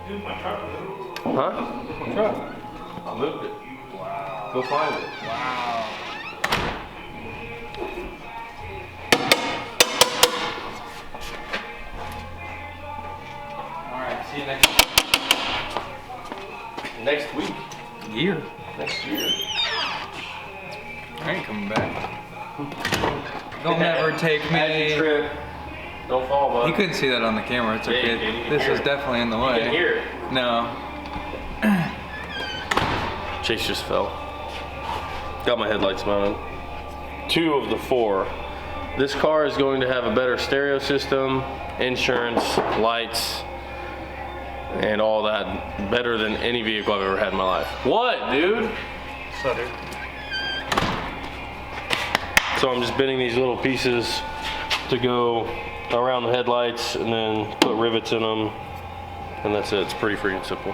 Dude, my truck moved. Huh? My truck. I moved it. Wow. Go find it. Wow. Alright, see you Next week. year. Next year. I ain't coming back. Don't ever take me. Trip. Don't fall, bud. You couldn't see that on the camera. It's okay. Yeah, This was definitely in the way. You can hear it. No. Chase just fell. Got my headlights mounted. 2 of the 4. This car is going to have a better stereo system, insurance, lights, and all that. Better than any vehicle I've ever had in my life. What, dude? So, dude. So I'm just bending these little pieces to go around the headlights and then put rivets in them. And that's it. It's pretty freaking simple.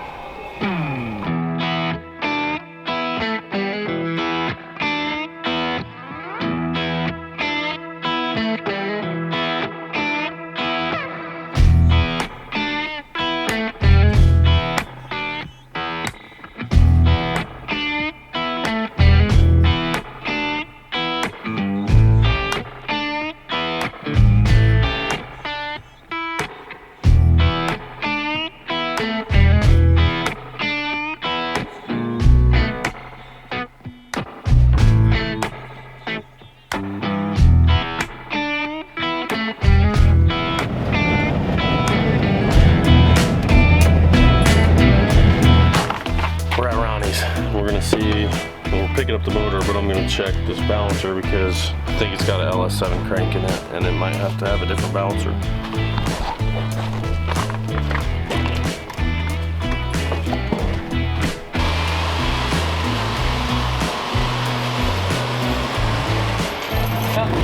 Picking up the motor, but I'm going to check this balancer because I think it's got an LS7 crank in it and it might have to have a different balancer.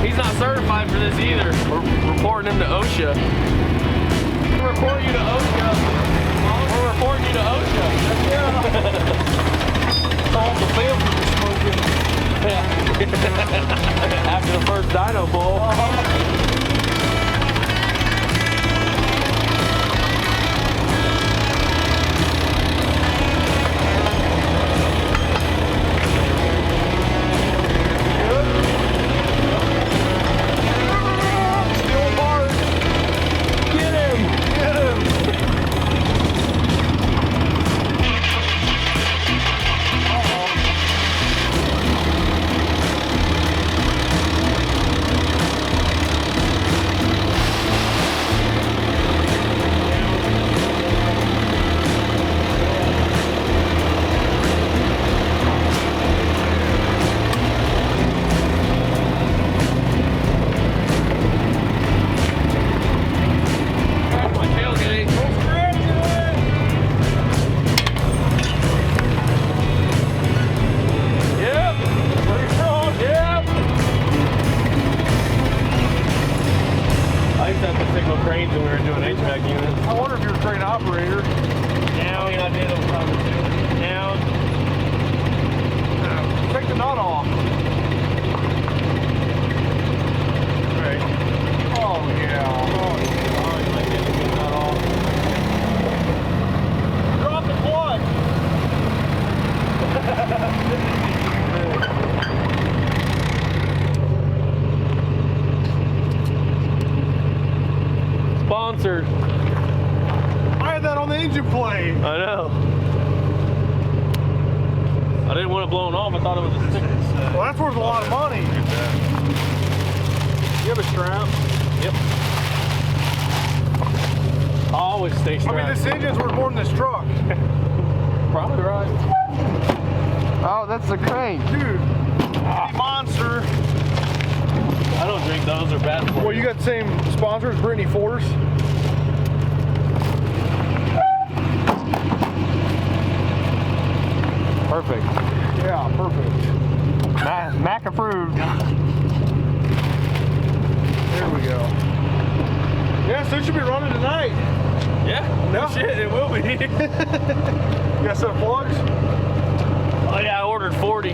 He's not certified for this either. We're reporting him to OSHA. We're reporting you to OSHA. We're reporting you to OSHA. All the film was smoking. Yeah. After the first dyno bull. Still hard. Get him! Get him! Sponsored. I had that on the engine plate. I know. I didn't want it blown off. I thought it was a stick. Well, that's worth a lot of money. You have a strap? Yep. I always stay strapped. I mean, this engine's worth more than this truck. Probably right. Oh, that's the crank. Dude, monster. I don't drink those. They're bad for you. Well, you got the same sponsor as Brittany Force? Perfect. Yeah, perfect. Mac approved. There we go. Yeah, so it should be running tonight. Yeah? No shit, it will be. You got a set of plugs? Oh yeah, I ordered 40.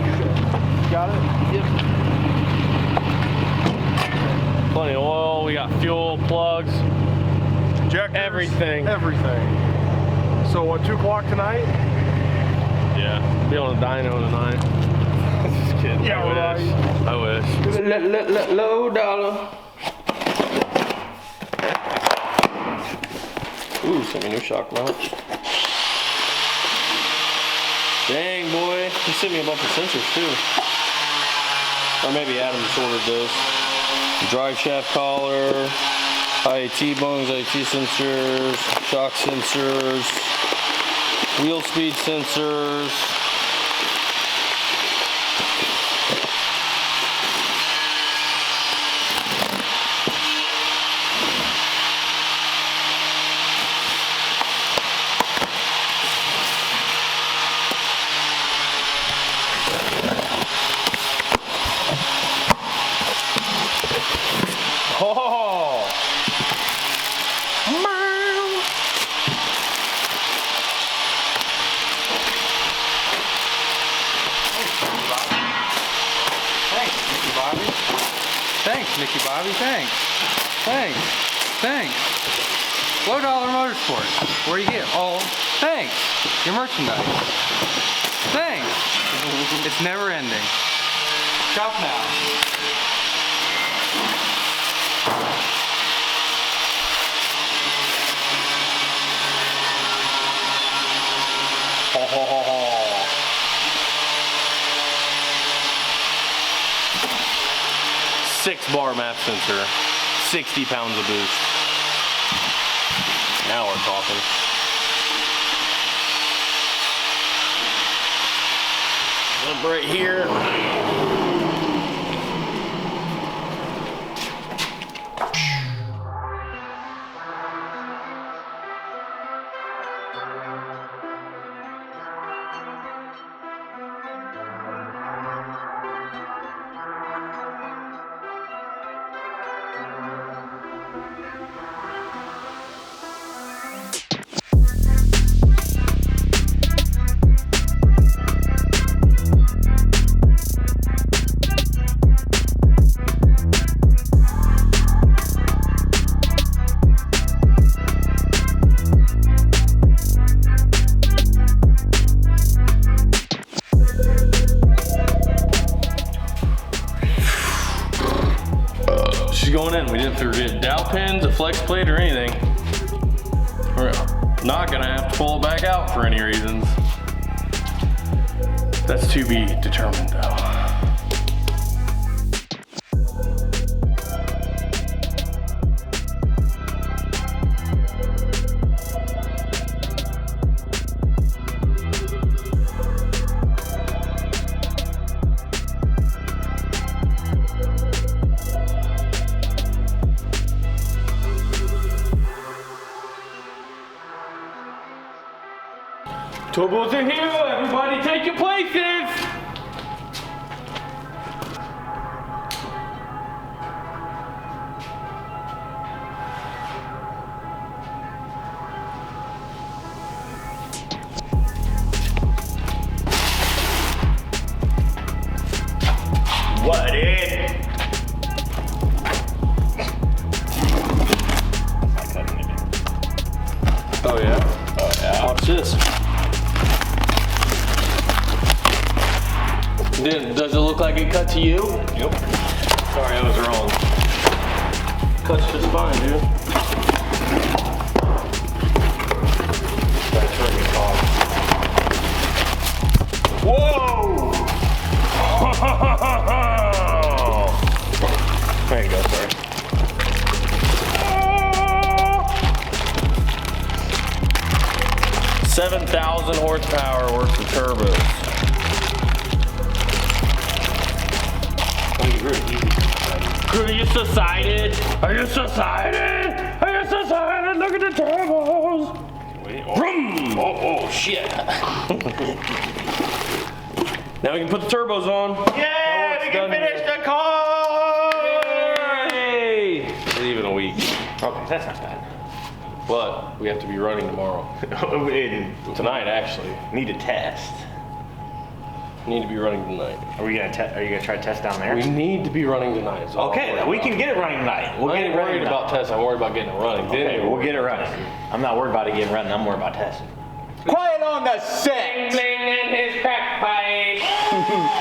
Got it? Yep. Plenty of oil, we got fuel, plugs, Injectors, everything. Everything. So what, 2 o'clock tonight? Yeah. Be on a dyno tonight. Just kidding. Yeah, I wish. Low dollar. Ooh, sent me a new shock mount. Dang, boy. He sent me a bunch of sensors, too. Or maybe Adam just ordered those. Drive shaft collar, IAT bungs, IAT sensors, shock sensors, wheel speed sensors. Oh! Thanks, Mickey Bobby. Thanks. Thanks. Thanks. Low Dollar Motorsports. Where you get all thanks. Your merchandise. Thanks. It's never ending. Shop now. Ho, ho, ho, ho. 6-bar map sensor, 60 pounds of boost. Now we're talking. Up right here. Going in. We didn't forget dowel pins, a flex plate, or anything. We're not gonna have to pull it back out for any reasons. That's to be determined though. Turbos are here, everybody take your places! What in? Oh yeah? Oh yeah. Watch this. Does it look like it cut to you? Yep. Sorry, I was wrong. Cuts just fine, dude. Gotta turn me off. Whoa! There you go, sorry. 7,000 horsepower worth of turbos. Are you society? Are you society? Are you society? Look at the turbos! Wait, oh. Oh shit. Now we can put the turbos on. Yeah, we can finish the car! Yay! Leave in a week. Okay, that's not bad. But we have to be running tomorrow. Tonight, actually. Need to test. Need to be running tonight. Are you gonna try to test down there? We need to be running tonight. Okay, we can get it running tonight. We'll get it worried about testing. I'm worried about getting it running. Okay, we'll get it running. I'm not worried about it getting running. I'm worried about testing. Quiet on the set. Bling in his crack pipe.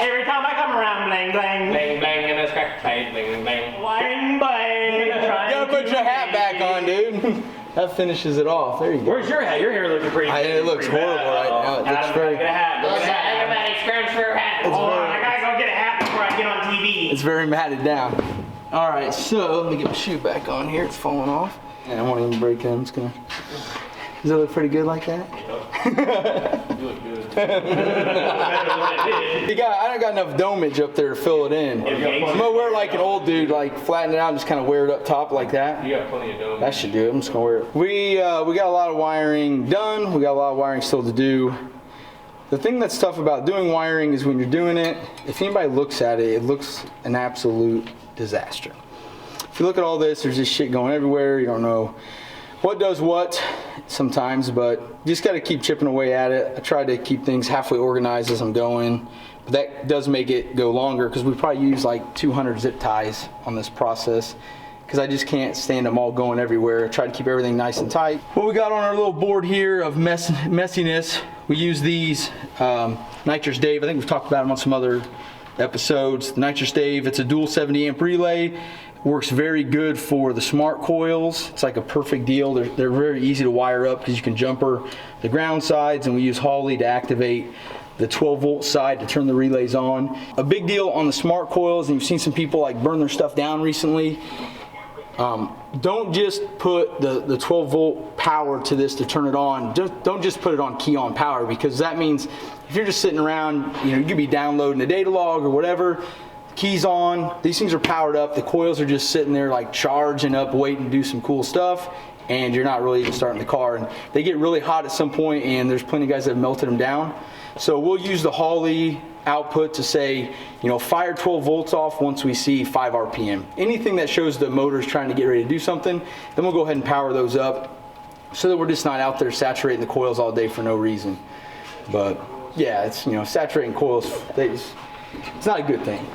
Every time I come around, bling, bling. Bling bling in his crack pipe. Bling bling. Bling, bling. You gotta put your hat back on, dude. That finishes it off. There you go. Where's your hat? Your hair looking pretty good. It looks horrible right now. It looks very. Get a hat. Get a hat. Everybody scrunch for hat. Hold on, I gotta go get a hat before I get on TV. It's very matted down. All right, so let me get my shoe back on here. It's falling off. And I won't even break it. I'm just gonna. Does it look pretty good like that? You look good. I don't got enough domage up there to fill it in. I'm gonna wear like an old dude, like flatten it out and just kind of wear it up top like that. You got plenty of dough. That should do it. I'm just gonna wear it. We got a lot of wiring done. We got a lot of wiring still to do. The thing that's tough about doing wiring is when you're doing it, if anybody looks at it, it looks an absolute disaster. If you look at all this, there's just shit going everywhere. You don't know what does what sometimes, but you just got to keep chipping away at it. I try to keep things halfway organized as I'm going, but that does make it go longer because we probably use like 200 zip ties on this process because I just can't stand them all going everywhere. I try to keep everything nice and tight. What we got on our little board here of messiness, we use these Nitrous Dave. I think we've talked about them on some other episodes. The Nitrous Dave, it's a dual 70 amp relay. Works very good for the smart coils. It's like a perfect deal. They're very easy to wire up because you can jumper the ground sides, and we use Holley to activate the 12 volt side to turn the relays on. A big deal on the smart coils, and you've seen some people like burn their stuff down recently. Don't just put the 12 volt power to this to turn it on. Don't just put it on key on power, because that means if you're just sitting around, you could be downloading a data log or whatever, keys on, these things are powered up, the coils are just sitting there like charging up, waiting to do some cool stuff, and you're not really even starting the car. And they get really hot at some point, and there's plenty of guys that have melted them down. So we'll use the Holley output to say, fire 12 volts off once we see 5 RPM. Anything that shows the motor's trying to get ready to do something, then we'll go ahead and power those up so that we're just not out there saturating the coils all day for no reason. But yeah, it's, saturating coils, it's not a good thing.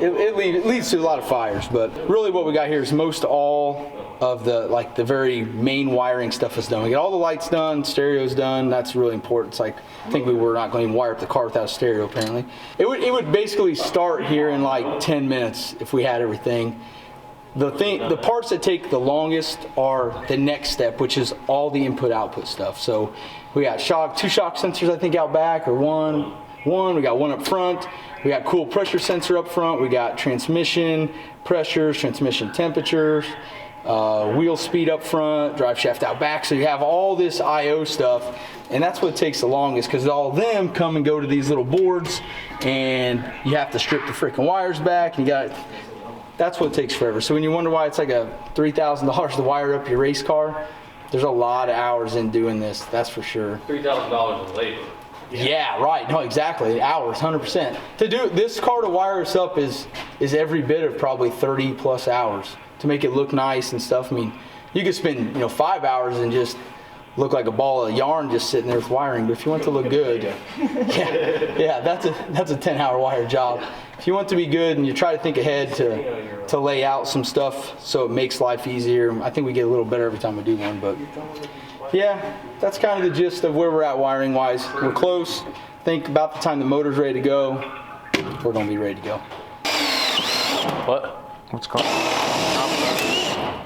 It leads to a lot of fires, but really what we got here is most all of the very main wiring stuff is done. We got all the lights done, stereo's done. That's really important. It's like, I think we were not going to even wire up the car without a stereo apparently. It would basically start here in like 10 minutes if we had everything. The parts that take the longest are the next step, which is all the input output stuff. So we got two shock sensors I think out back, or one, we got one up front. We got cool pressure sensor up front. We got transmission pressures, transmission temperatures, wheel speed up front, drive shaft out back. So you have all this I/O stuff, and that's what takes the longest, because all of them come and go to these little boards, and you have to strip the freaking wires back. And that's what takes forever. So when you wonder why it's like a $3,000 to wire up your race car, there's a lot of hours in doing this. That's for sure. $3,000 in labor. Yeah, right. No, exactly. Hours, 100%. To do this car, to wire us up is every bit of probably 30 plus hours to make it look nice and stuff. I mean, you could spend 5 hours and just look like a ball of yarn just sitting there with wiring. But if you want to look good, yeah, that's a 10-hour wire job. If you want to be good and you try to think ahead to lay out some stuff so it makes life easier, I think we get a little better every time we do one. But yeah, that's kind of the gist of where we're at wiring wise. We're close. I think about the time the motor's ready to go, we're going to be ready to go. What? What's called?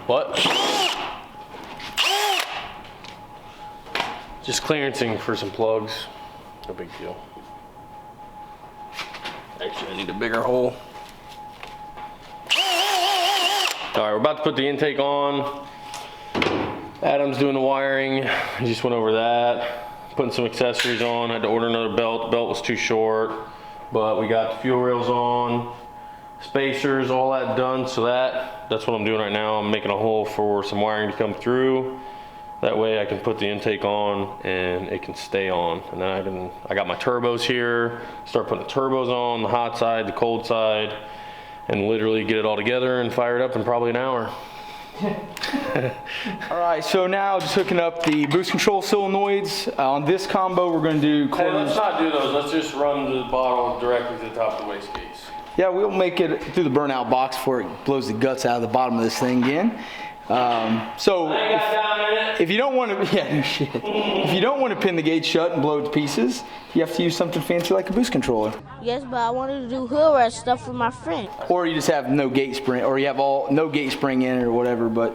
What? Just clearancing for some plugs. No big deal. Actually, I need a bigger hole. All right, we're about to put the intake on. Adam's doing the wiring. He just went over that. Putting some accessories on. Had to order another belt. The belt was too short, but we got the fuel rails on, spacers, all that done. So that's what I'm doing right now. I'm making a hole for some wiring to come through. That way I can put the intake on and it can stay on. And then I got my turbos here. Start putting the turbos on, the hot side, the cold side, and literally get it all together and fire it up in probably an hour. All right, so now just hooking up the boost control solenoids. On this combo, we're going to do Hey, let's not do those. Let's just run the bottle directly to the top of the waste case. Yeah, we'll make it through the burnout box before it blows the guts out of the bottom of this thing again. So if you don't want to, yeah, no shit. If you don't want to pin the gate shut and blow it to pieces, you have to use something fancy like a boost controller. Yes, but I wanted to do hood rat stuff with my friend. Or you just have no gate spring, or you have no gate spring in it or whatever. But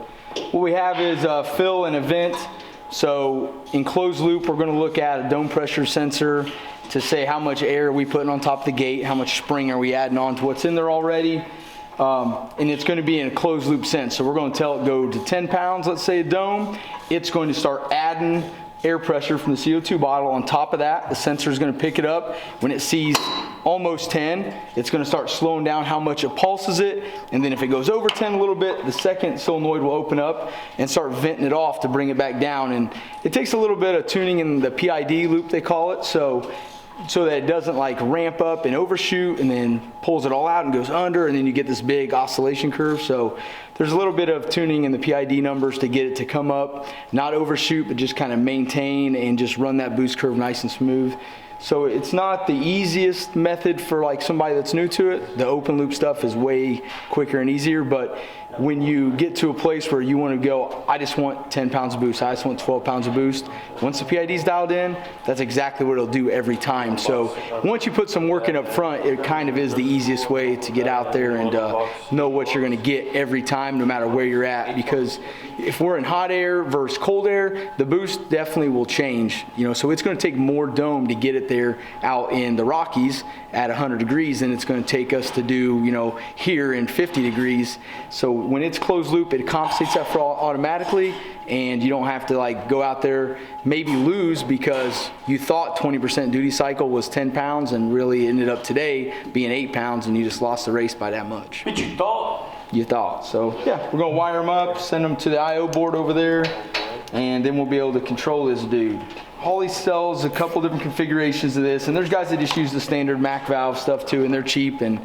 what we have is fill and a vent. So in closed loop, we're going to look at a dome pressure sensor to say how much air are we putting on top of the gate, how much spring are we adding on to what's in there already. And it's going to be in a closed loop sense. So we're going to tell it go to 10 pounds, let's say a dome. It's going to start adding air pressure from the CO2 bottle on top of that. The sensor is going to pick it up. When it sees almost 10, it's going to start slowing down how much it pulses it. And then if it goes over 10 a little bit, the second solenoid will open up and start venting it off to bring it back down. And it takes a little bit of tuning in the PID loop, they call it. So that it doesn't like ramp up and overshoot and then pulls it all out and goes under, and then you get this big oscillation curve. So there's a little bit of tuning in the PID numbers to get it to come up, not overshoot, but just kind of maintain and just run that boost curve nice and smooth. So it's not the easiest method for like somebody that's new to it. The open loop stuff is way quicker and easier, but when you get to a place where you want to go, I just want 10 pounds of boost, I just want 12 pounds of boost. Once the PID's dialed in, that's exactly what it'll do every time. So once you put some work in up front, it kind of is the easiest way to get out there and know what you're going to get every time, no matter where you're at. Because if we're in hot air versus cold air, the boost definitely will change. You know, so it's going to take more dome to get it there out in the Rockies at 100 degrees than it's going to take us to do, you know, here in 50 degrees. So when it's closed loop, it compensates that for automatically, and you don't have to like go out there, maybe lose because you thought 20% duty cycle was 10 pounds and really ended up today being 8 pounds, and you just lost the race by that much. But you thought. You thought. So yeah, we're gonna wire them up, send them to the I/O board over there, and then we'll be able to control this dude. Holley sells a couple different configurations of this, and there's guys that just use the standard Mac valve stuff too, and they're cheap, and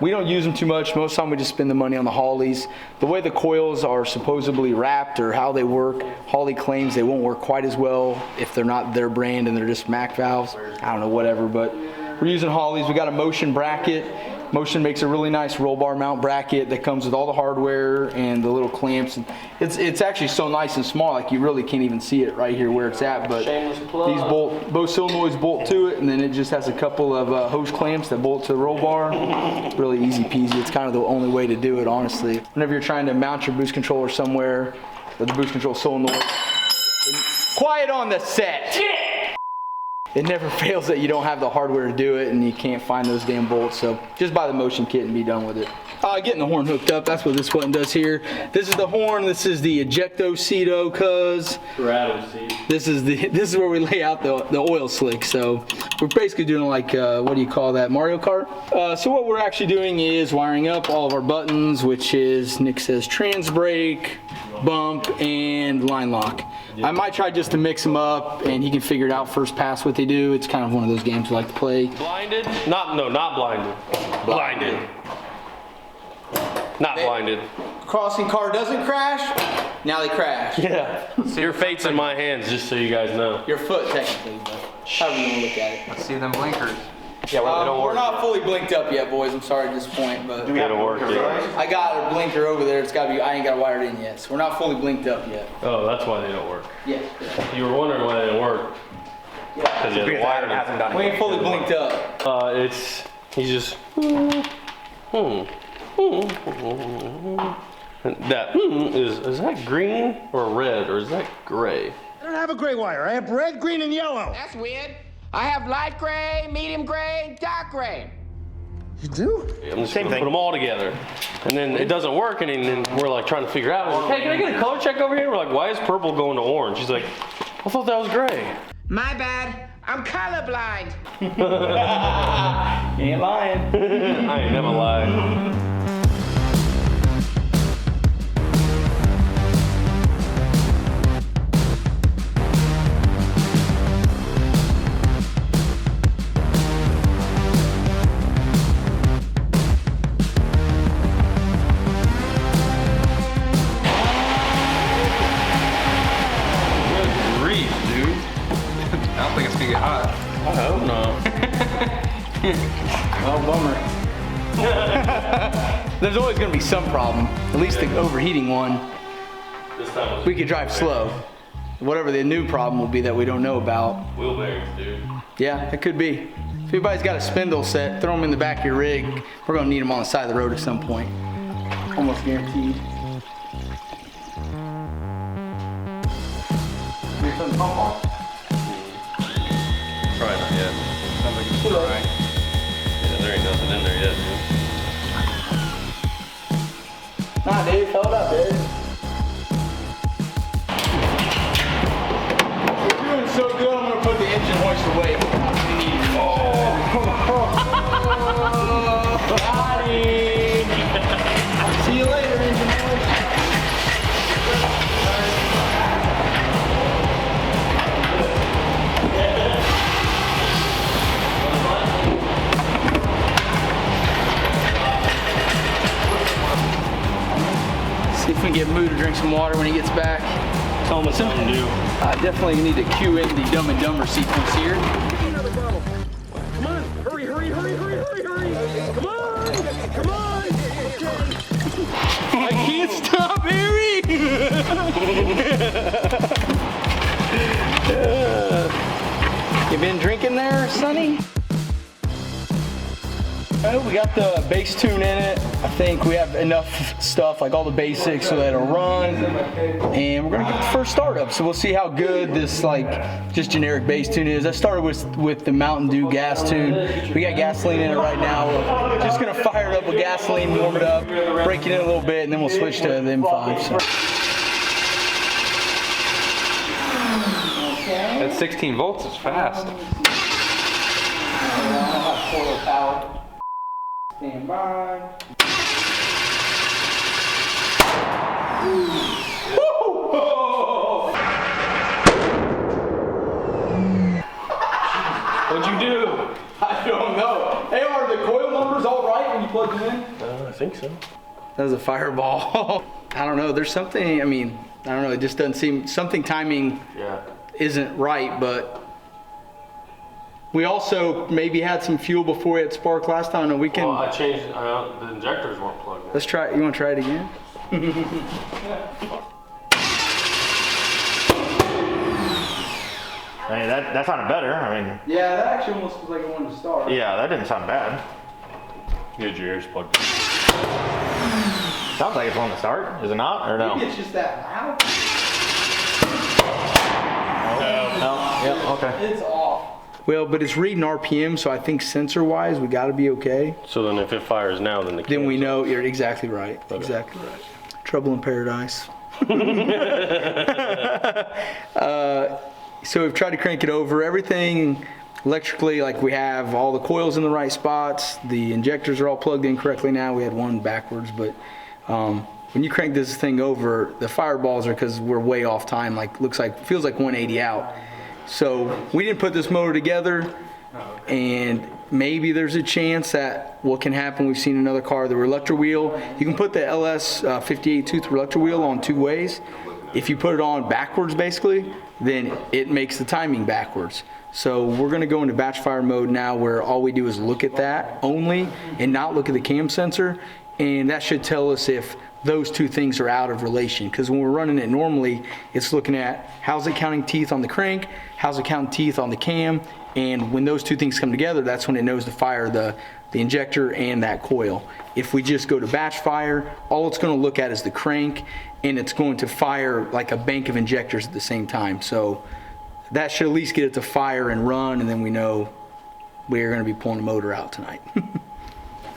we don't use them too much. Most of the time we just spend the money on the Holleys. The way the coils are supposedly wrapped or how they work, Holley claims they won't work quite as well if they're not their brand and they're just Mac valves. I don't know, whatever, but we're using Holleys. We got a Motion bracket. Motion makes a really nice roll bar mount bracket that comes with all the hardware and the little clamps. And it's actually so nice and small, like you really can't even see it right here where it's at. But these both solenoids bolt to it, and then it just has a couple of hose clamps that bolt to the roll bar. Really easy peasy. It's kind of the only way to do it, honestly. Whenever you're trying to mount your boost controller somewhere, or the boost control solenoid, quiet on the set. It never fails that you don't have the hardware to do it and you can't find those damn bolts. So just buy the Motion kit and be done with it. Getting the horn hooked up, that's what this button does here. This is the horn, this is the ejecto seat, cuz this is where we lay out the oil slick. So we're basically doing like, what do you call that, Mario Kart? So what we're actually doing is wiring up all of our buttons, which is, Nick says, trans brake, bump, and line lock. I might try just to mix them up and he can figure it out first pass what they do. It's kind of one of those games we like to play. Blinded? Not blinded. Blinded. Not blinded. Crossing car doesn't crash, now they crash. Yeah. Your fate's in my hands, just so you guys know. Your foot, technically, but however you want to look at it. Let's see them blinkers. Yeah, well, they don't work. We're not fully blinked up yet, boys. I'm sorry to disappoint, but They don't work yet. I got a blinker over there. It's got to be. I ain't got it wired in yet, so we're not fully blinked up yet. Oh, that's why they don't work. Yeah. You were wondering why they didn't work. Because the wire hasn't done it. We ain't fully blinked up. He's just. That is that green or red or is that gray? I don't have a gray wire. I have red, green, and yellow. That's weird. I have light gray, medium gray, and dark gray. You do? I'm just gonna put them all together, and then it doesn't work, and then we're like trying to figure out. Like, hey, can I get a color check over here? We're like, why is purple going to orange? She's like, I thought that was gray. My bad. I'm colorblind. You ain't lying. I ain't never lied. Oh, bummer. There's always going to be some problem, at least the overheating one. This time was we could drive slow. Whatever the new problem will be that we don't know about. wheel bearings, dude. Yeah, it could be. If anybody's got a spindle set, throw them in the back of your rig. We're gonna need them on the side of the road at some point. Almost guaranteed. Probably not yet. Sounds like it's alright. Yeah, there ain't nothing in there yet, dude. Nah, Dave, hold up, Dave. We're doing so good, I'm gonna put the engine hoist away. Got him. See you later, engine hoist. See if we can get Moo to drink some water when he gets back. Tell him something to do. I definitely need to cue in the Dumb and Dumber sequence here. Come on, hurry, hurry, hurry, hurry, hurry, hurry. Come on, come on. I can't stop, Harry! You been drinking there, Sonny? Oh, we got the bass tune in it. I think we have enough stuff, like all the basics, so that it'll run. And we're gonna get the first startup, so we'll see how good this like just generic bass tune is. I started with the Mountain Dew gas tune. We got gasoline in it right now. We're just gonna fire it up with gasoline, warm it up, break it in a little bit, and then we'll switch to the M5. So. That 16 volts is fast. Stand by. What'd you do? I don't know. Hey, are the coil numbers all right when you plug them in? I think so. That was a fireball. I don't know. There's something, I mean, I don't know. It just doesn't seem, something timing Yeah. isn't right, but we also maybe had some fuel before we had spark last time, and we can, Well, I changed, the injectors weren't plugged in. let's try, you want to try it again? I mean, that sounded better. I mean, Yeah, that actually almost was like it wanted to start. yeah, that didn't sound bad. Get your ears plugged in. Sounds like it's on the start. Is it not? Or no? Maybe it's just that loud. Oh, yeah, okay. It's off. Well, but it's reading RPM, so I think sensor-wise, we got to be okay. So then if it fires now, then the Then we know you're exactly right. Exactly right. Trouble in paradise. So we've tried to crank it over. Everything electrically, like we have all the coils in the right spots. The injectors are all plugged in correctly now. We had one backwards, but when you crank this thing over, the fireballs are because we're way off time. Like feels like 180 out. So we didn't put this motor together, and maybe there's a chance that what can happen, we've seen another car, the reluctor wheel. You can put the LS 58 tooth reluctor wheel on two ways. If you put it on backwards, basically, then it makes the timing backwards. So we're gonna go into batch fire mode now, where all we do is look at that only and not look at the cam sensor. And that should tell us if those two things are out of relation. Because when we're running it normally, it's looking at how's it counting teeth on the crank, how's it counting teeth on the cam, and when those two things come together, that's when it knows to fire the injector and that coil. If we just go to batch fire, all it's going to look at is the crank, and it's going to fire like a bank of injectors at the same time. So that should at least get it to fire and run, and then we know we're going to be pulling the motor out tonight.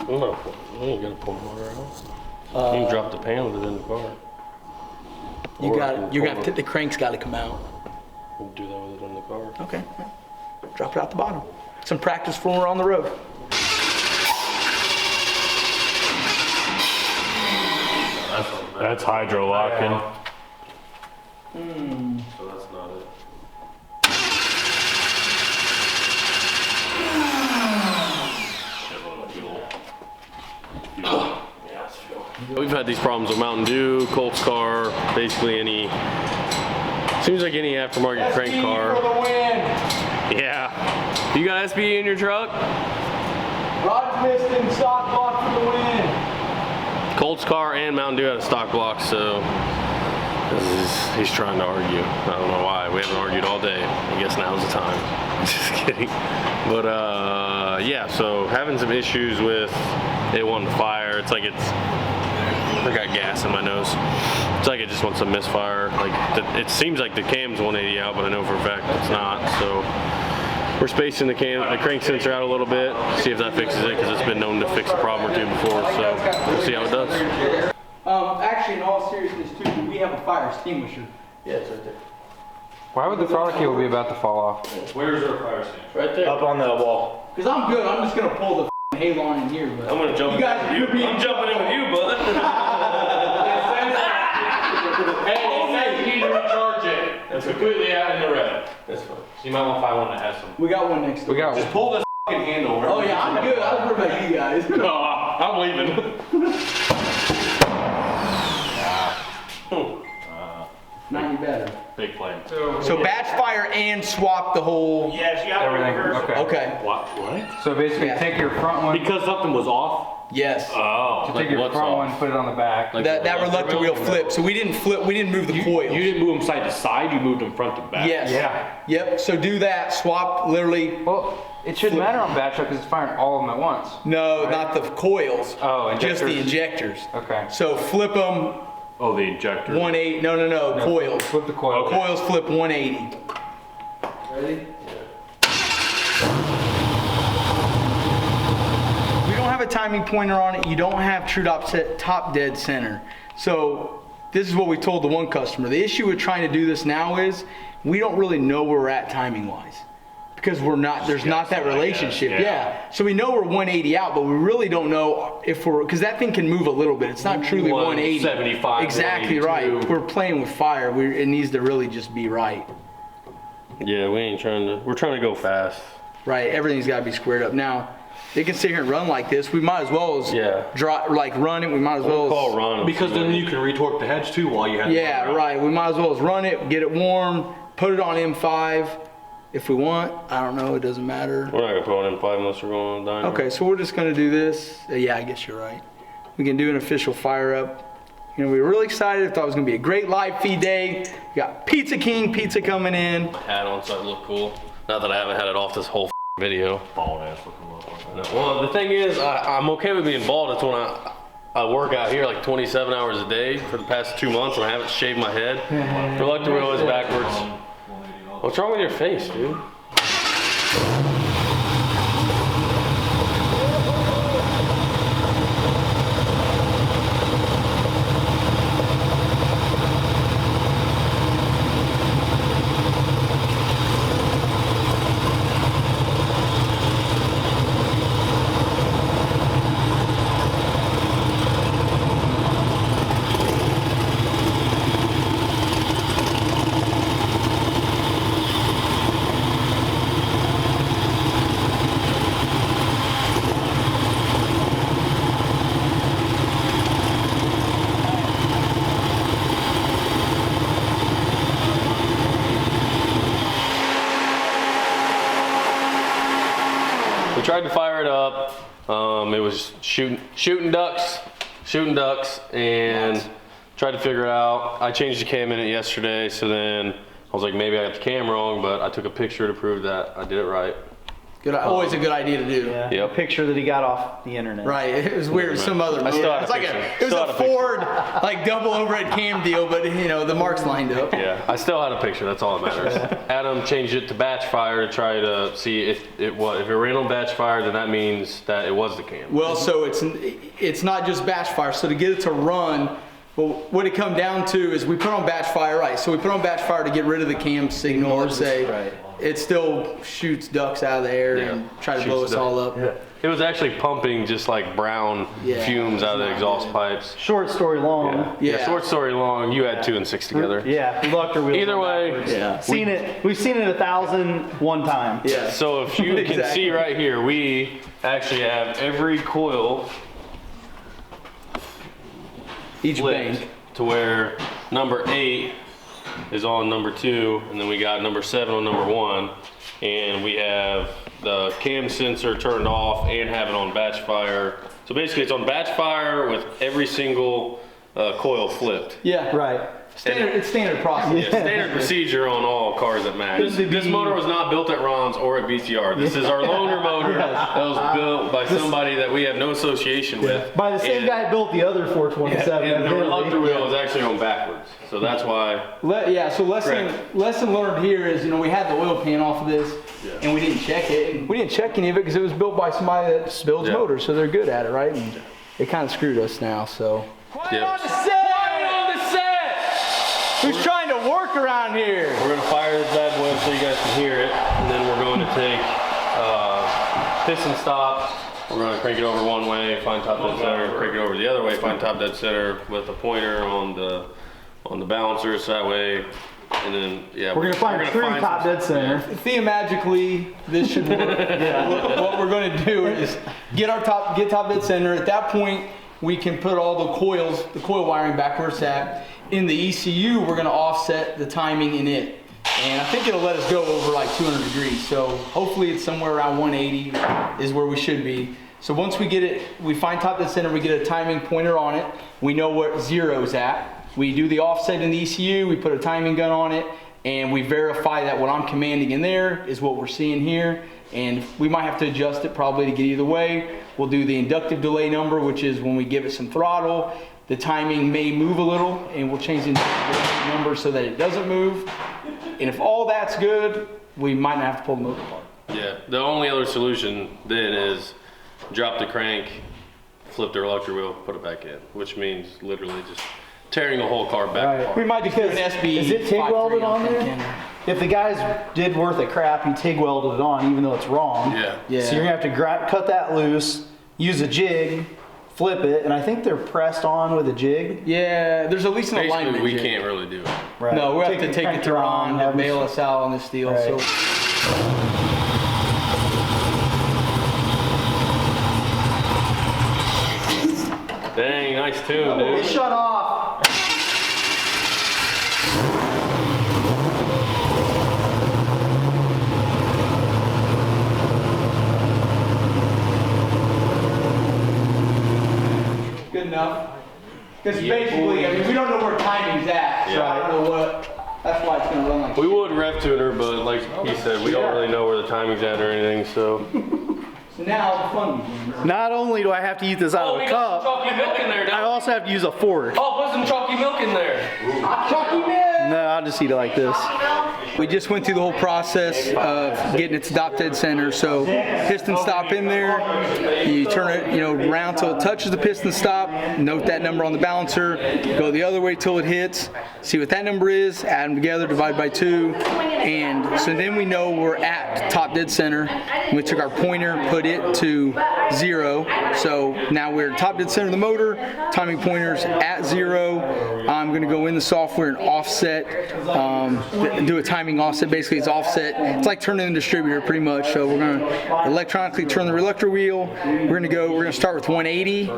No, you ain't gonna pull the motor out. You can drop the pan with it in the car. The crank's got to come out. We'll do that with it in the car. Okay, drop it out the bottom. Some practice for when we're on the road. That's hydro locking. So that's not it. We've had these problems with Mountain Dew, Colt's car, basically any, seems like any aftermarket crank car. For the win. Yeah. You got SB in your truck? Rod piston, stock block for the win. Colt's car and Mountain Dew had a stock block, so He's trying to argue. I don't know why. We haven't argued all day. I guess now's the time. Just kidding. But yeah, so having some issues with it wanting to fire. It's like I got gas in my nose. It's like it just wants to misfire. Like it seems like the cam's 180 out, but I know for a fact it's not. So we're spacing the crank sensor out a little bit, see if that fixes it, because it's been known to fix a problem or two before. So we'll see how it does. Actually, in all seriousness too, we have a fire extinguisher. Yeah, it's right there. Why would the throttle cable be about to fall off? Where's our fire extinguisher? Right there. Up on the wall. Because I'm good, I'm just going to pull the halon in here. But I'm gonna jump in with you. I'm jumping in with you, bud. Hey, it says you need to recharge it. It's completely out in the red. That's fine. So you might want to find one that has some. We got one next door. We got Just one. pull the f***ing handle. Oh yeah, I'm good. I was worried about you guys. No, I'm leaving. Not any better. Big plane. So batch fire and swap the whole. Yes, you have Everything. to Okay. Okay. What? So basically, Yeah. take your front one. Because something was off? Yes. Oh. Take your what's front off? one, put it on the back. That reluctant wheel flip. So we didn't flip. We didn't move the coils. You didn't move them side to side, you moved them front to back. Yes. Yeah. Yep. So do that. Swap literally. Well, it shouldn't matter on batch because it's firing all of them at once. No, not the coils. Oh, Just the injectors. injectors. Okay. So flip them Oh, the injector. 180. No. Coils. Flip the coil. Okay. Coils flip 180. Ready? We don't have a timing pointer on it. You don't have true top dead center. So this is what we told the one customer. The issue with trying to do this now is we don't really know where we're at timing wise. Because there's not that relationship. Yeah. So we know we're 180 out, but we really don't know if because that thing can move a little bit. It's not truly 180. 175, Exactly 182. right. We're playing with fire. It needs to really just be right. Yeah, we're trying to go fast. Right. Everything's got to be squared up. Now, they can sit here and run like this. We might as well as run it. We might as well Call as, Ron. Because then you can retorque the heads too while you have yeah, right. We might as well as run it, get it warm, put it on M5 if we want. I don't know. It doesn't matter. We're not gonna put on M5 unless we're going on a dyno. Okay, so we're just gonna do this. Yeah, I guess you're right. We can do an official fire up. You know, we were really excited. Thought it was gonna be a great live feed day. We got Pizza King pizza coming in. Hat on so it look cool. Not that I haven't had it off this whole video. Bald ass looking motherfucker. No, well, the thing is, I'm okay with being bald. It's when I work out here like 27 hours a day for the past 2 months and I haven't shaved my head. Reluctant wheel is backwards. What's wrong with your face, dude? We tried to fire it up. It was shooting ducks, and tried to figure it out. I changed the cam in it yesterday, so then I was like, maybe I got the cam wrong, but I took a picture to prove that I did it right. Good, always a good idea to do. Yeah. Yep. A picture that he got off the internet. Right, it was weird. Some other. I still had it's a like picture. it was Still a had a picture. Ford like double overhead cam deal, but you know the marks lined up. Yeah, I still had a picture. That's all that matters. Adam changed it to batch fire to try to see if it ran on batch fire, then that means that it was the cam. Well, so it's not just batch fire. So to get it to run, well, what it come down to is we put on batch fire, right? So we put on batch fire to get rid of the cam signal, or say Right. it still shoots ducks out of the air and try to blow us all up. Yeah. It was actually pumping just like brown Yeah, fumes out of the it's exhaust not pipes. Short story long. Yeah. Short story long, you add 2 and 6 together. Yeah. Reluctant wheels Either on way, backwards. Yeah. We've seen it 1,001 time. Yeah. So if you can Exactly. see right here, we actually have every coil Each flipped bank. to where number 8 is on number 2, and then we got number 7 on number 1, and we have the cam sensor turned off and have it on batch fire. So basically it's on batch fire with every single coil flipped. Yeah. Right. It's standard process. Yeah, standard procedure on all cars at Max. This motor was not built at Ron's or at BTR. This is our loaner motor that was built by somebody that we have no association with. By the same guy that built the other 427. And the reluctor wheel is actually on backwards. So that's why. So lesson learned here is, we had the oil pan off of this and we didn't check it. And we didn't check any of it because it was built by somebody that builds motors, so they're good at it, right? And it kind of screwed us now, so. Yep. On the set! Who's trying to work around here? We're going to fire this bad boy so you guys can hear it. And then we're going to take piston stop. We're going to crank it over one way, find top dead center, crank it over the other way, find top dead center with a pointer on the balancers that way. And then, we're going to find true top dead center. Theologically, this should work. What we're going to do is get top dead center. At that point, we can put all the coil wiring back where it's at. In the ECU, we're going to offset the timing in it. And I think it'll let us go over like 200 degrees. So hopefully it's somewhere around 180 is where we should be. So once we get it, we find top dead center, we get a timing pointer on it. We know where 0 is at. We do the offset in the ECU, we put a timing gun on it, and we verify that what I'm commanding in there is what we're seeing here. And we might have to adjust it probably to get either way. We'll do the inductive delay number, which is when we give it some throttle. The timing may move a little, and we'll change the number so that it doesn't move. And if all that's good, we might not have to pull the motor apart. Yeah, the only other solution then is drop the crank, flip the reluctor wheel, put it back in, which means literally just tearing the whole car back apart. We might just do an SB. Is it TIG welded on there? If the guys did worth a crap, he TIG welded it on, even though it's wrong. Yeah. So you're gonna have to cut that loose, use a jig, flip it, and I think they're pressed on with a jig. Yeah, there's at least an alignment. Basically, we jig. can't really do it. Right. No, we have to take it to Ron to mail us out on this deal. Right. So. Dang, nice tune, dude. It shut off. Good enough. Because basically, we don't know where timing's at, so I don't know what. That's why it's gonna run like. We would rev tuner, but like he said, we don't really know where the timing's at or anything, so. So now the fun begins. Not only do I have to eat this out of a cup, chalky milk in there, I also have to use a fork. Oh, put some chalky milk in there. Chalky milk! No, I'll just eat it like this. We just went through the whole process of getting it to top dead center. So piston stop in there, you turn it around till it touches the piston stop, note that number on the balancer, go the other way till it hits, see what that number is, add them together, divide by 2, and so then we know we're at top dead center. We took our pointer, put it to 0, so now we're top dead center of the motor, timing pointer's at 0. I'm going to go in the software and offset, do a timing offset. Basically, it's offset. It's like turning the distributor pretty much. So we're going to electronically turn the reluctor wheel. We're going to start with 180,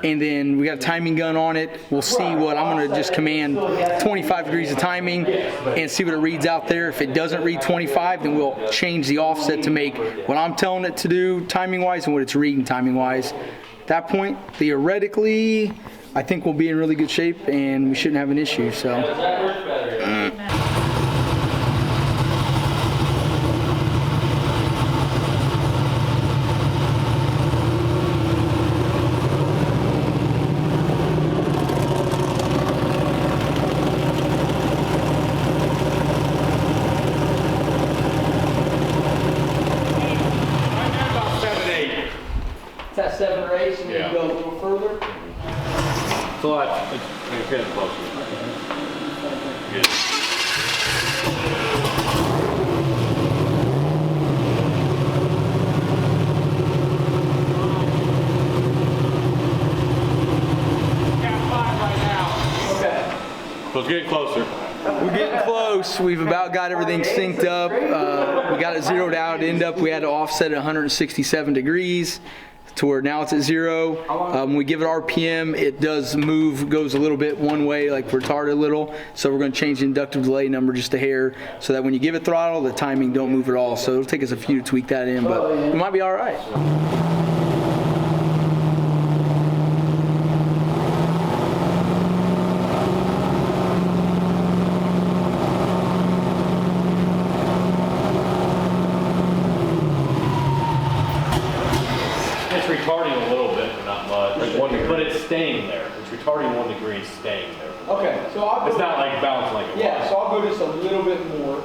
and then we got a timing gun on it. We'll see what I'm going to just command 25 degrees of timing and see what it reads out there. If it doesn't read 25, then we'll change the offset to make what I'm telling it to do timing wise and what it's reading timing wise. At that point, theoretically, I think we'll be in really good shape and we shouldn't have an issue. So. It's at 7 or 8, so we can go a little further. So it's getting closer. Good. So it's getting closer. We're getting close. We've about got everything synced up. We got it zeroed out. We had to offset at 167 degrees to where now it's at 0. When we give it RPM, it does move, goes a little bit one way, like retarded a little. So we're going to change the inductive delay number just a hair so that when you give it throttle, the timing don't move at all. So it'll take us a few to tweak that in, but it might be all right. staying there. It's retarding 1 degree and staying there. Okay, so I'll go. It's not like bouncing like a Yeah, so I'll go just a little bit more.